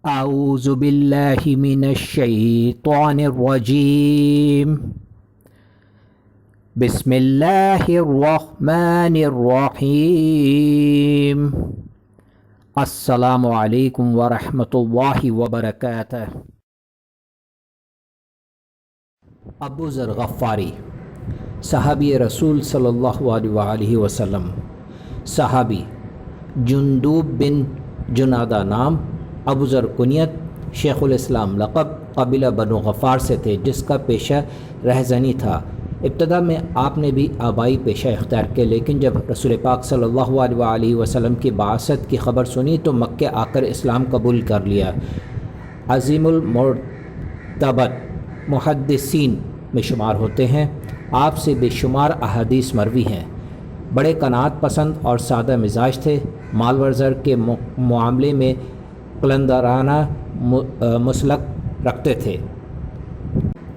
اعوذ باللہ من الشیطان الرجیم بسم اللہ الرحمن الرحیم السلام علیکم ورحمۃ اللہ وبرکاتہ۔ ابو ذر غفاری صحابی رسول صلی اللہ علیہ وآلہ وسلم، صحابی جندوب بن جنادہ نام، ابو ذر کنیت، شیخ الاسلام لقب، قبیلہ بنو غفار سے تھے جس کا پیشہ رہزنی تھا۔ ابتدا میں آپ نے بھی آبائی پیشہ اختیار کیا، لیکن جب رسول پاک صلی اللہ علیہ وآلہ وسلم کی بعثت کی خبر سنی تو مکہ آ کر اسلام قبول کر لیا۔ عظیم المرتبت محدثین میں شمار ہوتے ہیں۔ آپ سے بے شمار احادیث مروی ہیں۔ بڑے قناعت پسند اور سادہ مزاج تھے۔ مال و زر کے معاملے میں قلندرانہ مسلک رکھتے تھے۔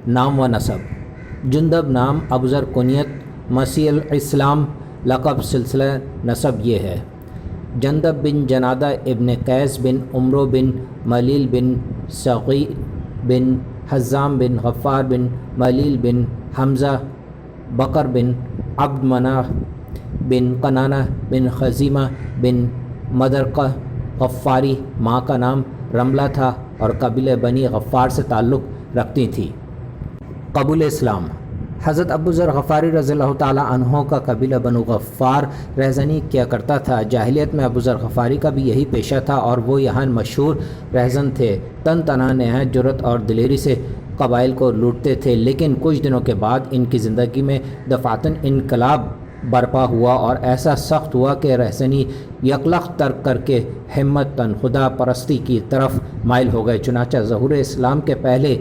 نام و نسب: جندب نام، ابو ذر کنیت، مسیح الاسلام لقب، سلسلہ نسب یہ ہے: جندب بن جنادہ ابن قیس بن عمرو بن ملیل بن سقی بن حزام بن غفار بن ملیل بن حمزہ بکر بن عبد مناف بن کنانہ بن خزیمہ بن مدرقہ غفاری۔ ماں کا نام رملہ تھا اور قبیلہ بنی غفار سے تعلق رکھتی تھی۔ قبول اسلام: حضرت ابو ذر غفاری رضی اللہ تعالیٰ عنہ کا قبیلہ بنو غفار رہزنی کیا کرتا تھا۔ جاہلیت میں ابو ذر غفاری کا بھی یہی پیشہ تھا اور وہ یہاں مشہور رہزن تھے۔ تن تنہا نہایت جرأت اور دلیری سے قبائل کو لوٹتے تھے، لیکن کچھ دنوں کے بعد ان کی زندگی میں دفعتاً انقلاب برپا ہوا اور ایسا سخت ہوا کہ رہزنی یکلخت ترک کر کے ہمت تن خدا پرستی کی طرف مائل ہو گئے۔ چنانچہ ظہور اسلام کے پہلے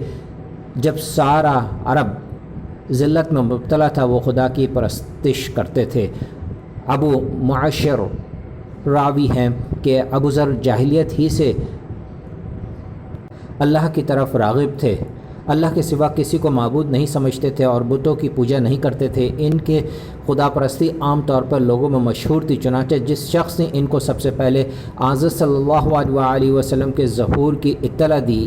جب سارا عرب ذلت میں مبتلا تھا، وہ خدا کی پرستش کرتے تھے۔ ابو معاشر راوی ہیں کہ ابو ذر جاہلیت ہی سے اللہ کی طرف راغب تھے، اللہ کے سوا کسی کو معبود نہیں سمجھتے تھے اور بتوں کی پوجا نہیں کرتے تھے۔ ان کے خدا پرستی عام طور پر لوگوں میں مشہور تھی۔ چنانچہ جس شخص نے ان کو سب سے پہلے حضرت صلی اللہ علیہ وآلہ وسلم کے ظہور کی اطلاع دی،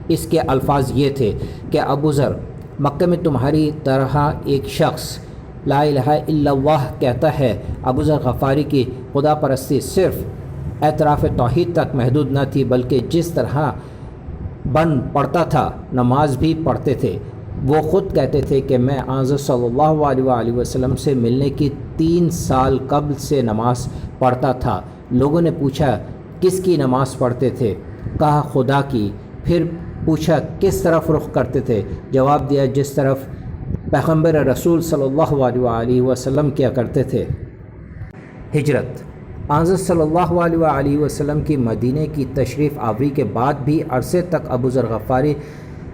اس کے الفاظ یہ تھے کہ ابو ذر، مکہ میں تمہاری طرح ایک شخص لا الہ الا اللہ کہتا ہے۔ ابو ذر غفاری کی خدا پرستی صرف اعتراف توحید تک محدود نہ تھی، بلکہ جس طرح بن پڑھتا تھا نماز بھی پڑھتے تھے۔ وہ خود کہتے تھے کہ میں حضرت صلی اللہ علیہ وآلہ وسلم سے ملنے کی 3 سال قبل سے نماز پڑھتا تھا۔ لوگوں نے پوچھا کس کی نماز پڑھتے تھے؟ کہا خدا کی۔ پھر پوچھا کس طرف رخ کرتے تھے؟ جواب دیا جس طرف پیغمبر رسول صلی اللہ علیہ وآلہ وسلم کیا کرتے تھے۔ ہجرت: حضرت صلی اللہ علیہ وآلہ وسلم کی مدینہ کی تشریف آوری کے بعد بھی عرصے تک ابو ذر غفاری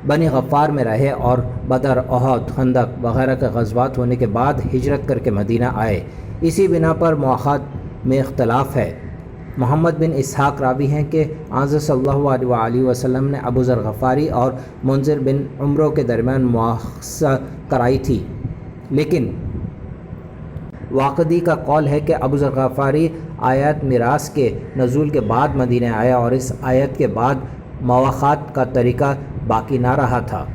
بنی غفار میں رہے اور بدر، احد، خندق وغیرہ کے غزوات ہونے کے بعد ہجرت کر کے مدینہ آئے۔ اسی بنا پر مواخات میں اختلاف ہے۔ محمد بن اسحاق راوی ہیں کہ حضرت صلی اللہ علیہ وآلہ وسلم نے ابو ذر غفاری اور منذر بن عمرو کے درمیان مواخصہ کرائی تھی، لیکن واقدی کا قول ہے کہ ابو ذر غفاری آیت میراث کے نزول کے بعد مدینہ آیا اور اس آیت کے بعد مواخات کا طریقہ باقی نہ رہا تھا۔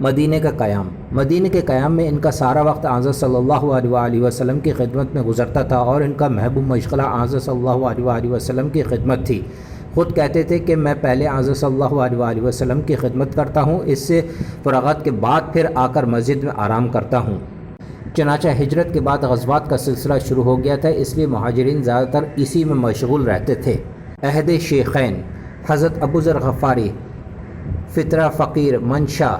مدینہ کا قیام: مدینہ کے قیام میں ان کا سارا وقت حضرت صلی اللہ علیہ وآلہ وسلم کی خدمت میں گزرتا تھا اور ان کا محبوب مشغلہ حضرت صلی اللہ علیہ وآلہ وسلم کی خدمت تھی۔ خود کہتے تھے کہ میں پہلے حضرت صلی اللہ علیہ وآلہ وسلم کی خدمت کرتا ہوں، اس سے فراغت کے بعد پھر آ کر مسجد میں آرام کرتا ہوں۔ چنانچہ ہجرت کے بعد غزوات کا سلسلہ شروع ہو گیا تھا، اس لیے مہاجرین زیادہ تر اسی میں مشغول رہتے تھے۔ عہد شیخین: حضرت ابو ذر غفاری فطرہ فقیر، منشا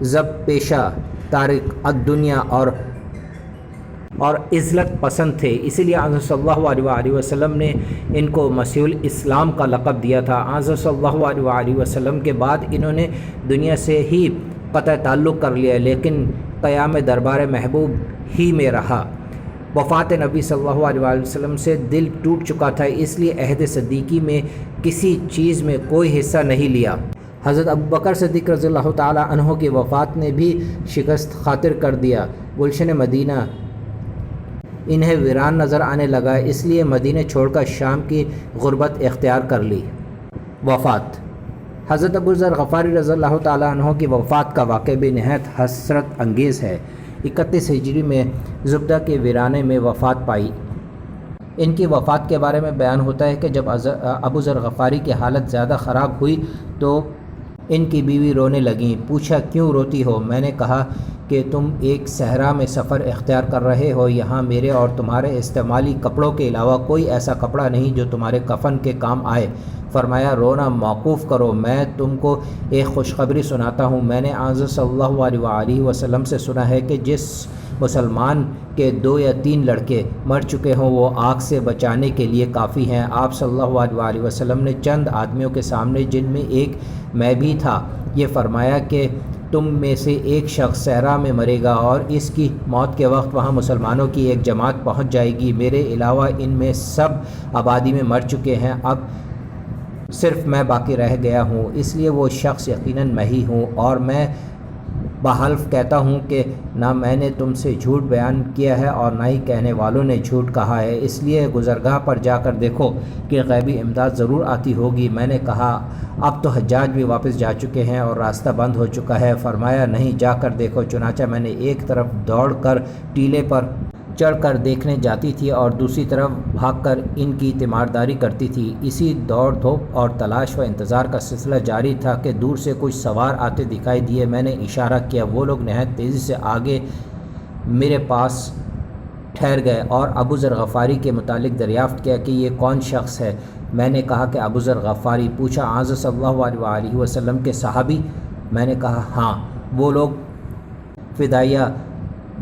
زب پیشہ، تارک الدنیا اور عزلت پسند تھے، اسی لیے حضرت صلی اللہ علیہ وآلہ وسلم نے ان کو مسیح الاسلام کا لقب دیا تھا۔ حضرت صلی اللہ علیہ وآلہ وسلم کے بعد انہوں نے دنیا سے ہی قطع تعلق کر لیا، لیکن قیام دربار محبوب ہی میں رہا۔ وفات نبی صلی اللہ علیہ وآلہ وسلم سے دل ٹوٹ چکا تھا، اس لیے عہد صدیقی میں کسی چیز میں کوئی حصہ نہیں لیا۔ حضرت ابو بکر صدیق رضی اللہ تعالیٰ عنہ کی وفات نے بھی شکست خاطر کر دیا۔ گلشن مدینہ انہیں ویران نظر آنے لگا، اس لیے مدینہ چھوڑ کر شام کی غربت اختیار کر لی۔ وفات: حضرت ابو ذر غفاری رضی اللہ تعالیٰ عنہ کی وفات کا واقعہ بھی نہایت حسرت انگیز ہے۔ 31 ہجری میں زبدہ کے ویرانے میں وفات پائی۔ ان کی وفات کے بارے میں بیان ہوتا ہے کہ جب ابو ذر غفاری کی حالت زیادہ خراب ہوئی تو ان کی بیوی رونے لگیں۔ پوچھا کیوں روتی ہو؟ میں نے کہا کہ تم ایک صحرا میں سفر اختیار کر رہے ہو، یہاں میرے اور تمہارے استعمالی کپڑوں کے علاوہ کوئی ایسا کپڑا نہیں جو تمہارے کفن کے کام آئے۔ فرمایا رونا موقوف کرو، میں تم کو ایک خوشخبری سناتا ہوں۔ میں نے آن صلی اللہ علیہ وآلہ وسلم سے سنا ہے کہ جس مسلمان کے 2 یا 3 لڑکے مر چکے ہوں وہ آگ سے بچانے کے لیے کافی ہیں۔ آپ صلی اللہ علیہ وآلہ وسلم نے چند آدمیوں کے سامنے، جن میں ایک میں بھی تھا، یہ فرمایا کہ تم میں سے ایک شخص صحرا میں مرے گا اور اس کی موت کے وقت وہاں مسلمانوں کی ایک جماعت پہنچ جائے گی، میرے علاوہ ان میں سب آبادی میں مر چکے ہیں، اب صرف میں باقی رہ گیا ہوں، اس لیے وہ شخص یقیناً میں ہی ہوں، اور میں بحلف کہتا ہوں کہ نہ میں نے تم سے جھوٹ بیان کیا ہے اور نہ ہی کہنے والوں نے جھوٹ کہا ہے، اس لیے گزرگاہ پر جا کر دیکھو کہ غیبی امداد ضرور آتی ہوگی۔ میں نے کہا اب تو حجاج بھی واپس جا چکے ہیں اور راستہ بند ہو چکا ہے۔ فرمایا نہیں، جا کر دیکھو۔ چنانچہ میں نے ایک طرف دوڑ کر ٹیلے پر چڑھ کر دیکھنے جاتی تھی اور دوسری طرف بھاگ کر ان کی تیمارداری کرتی تھی۔ اسی دوڑ دھوپ اور تلاش و انتظار کا سلسلہ جاری تھا کہ دور سے کچھ سوار آتے دکھائی دیے۔ میں نے اشارہ کیا، وہ لوگ نہایت تیزی سے آگے میرے پاس ٹھہر گئے اور ابو ذر غفاری کے متعلق دریافت کیا کہ یہ کون شخص ہے۔ میں نے کہا کہ ابو ذر غفاری۔ پوچھا آن صلی اللہ علیہ وآلہ وسلم کے صحابی؟ میں نے کہا ہاں۔ وہ لوگ فدائیہ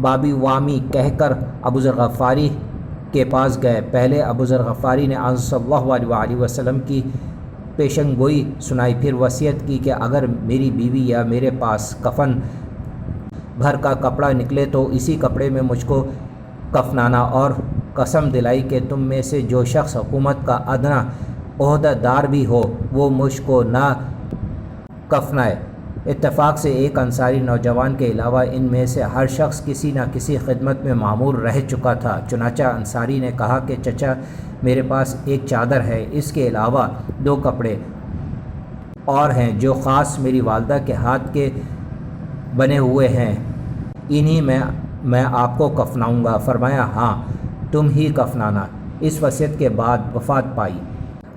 بابی وامی کہہ کر ابو ذر غفاری کے پاس گئے۔ پہلے ابو ذر غفاری نے آن صلی اللہ علیہ وآلہ وسلم کی پیشن گوئی سنائی، پھر وصیت کی کہ اگر میری بیوی یا میرے پاس کفن بھر کا کپڑا نکلے تو اسی کپڑے میں مجھ کو کفنانا، اور قسم دلائی کہ تم میں سے جو شخص حکومت کا ادنا عہدہ دار بھی ہو وہ مجھ کو نہ کفنائے۔ اتفاق سے ایک انصاری نوجوان کے علاوہ ان میں سے ہر شخص کسی نہ کسی خدمت میں معمور رہ چکا تھا۔ چنانچہ انصاری نے کہا کہ چچا میرے پاس ایک چادر ہے، اس کے علاوہ 2 کپڑے اور ہیں جو خاص میری والدہ کے ہاتھ کے بنے ہوئے ہیں، انہی میں آپ کو کفناؤں گا۔ فرمایا ہاں تم ہی کفنانا۔ اس وصیت کے بعد وفات پائی۔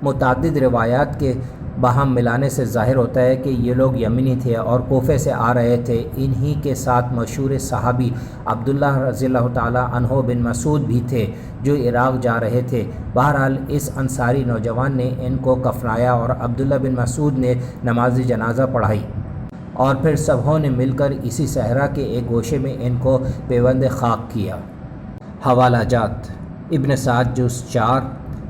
متعدد روایات کے باہم ملانے سے ظاہر ہوتا ہے کہ یہ لوگ یمنی تھے اور کوفے سے آ رہے تھے۔ انہی کے ساتھ مشہور صحابی عبداللہ رضی اللہ تعالیٰ عنہ بن مسعود بھی تھے جو عراق جا رہے تھے۔ بہرحال اس انصاری نوجوان نے ان کو کفنایا اور عبداللہ بن مسعود نے نماز جنازہ پڑھائی، اور پھر سبھوں نے مل کر اسی صحرا کے ایک گوشے میں ان کو پیوند خاک کیا۔ حوالہ جات: ابن سعد جز 4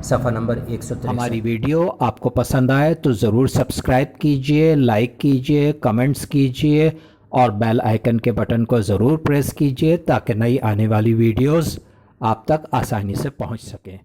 صفحہ نمبر 163۔ ہماری ویڈیو آپ کو پسند آئے تو ضرور سبسکرائب کیجئے، لائک کیجئے، کمنٹس کیجئے اور بیل آئیکن کے بٹن کو ضرور پریس کیجئے تاکہ نئی آنے والی ویڈیوز آپ تک آسانی سے پہنچ سکیں۔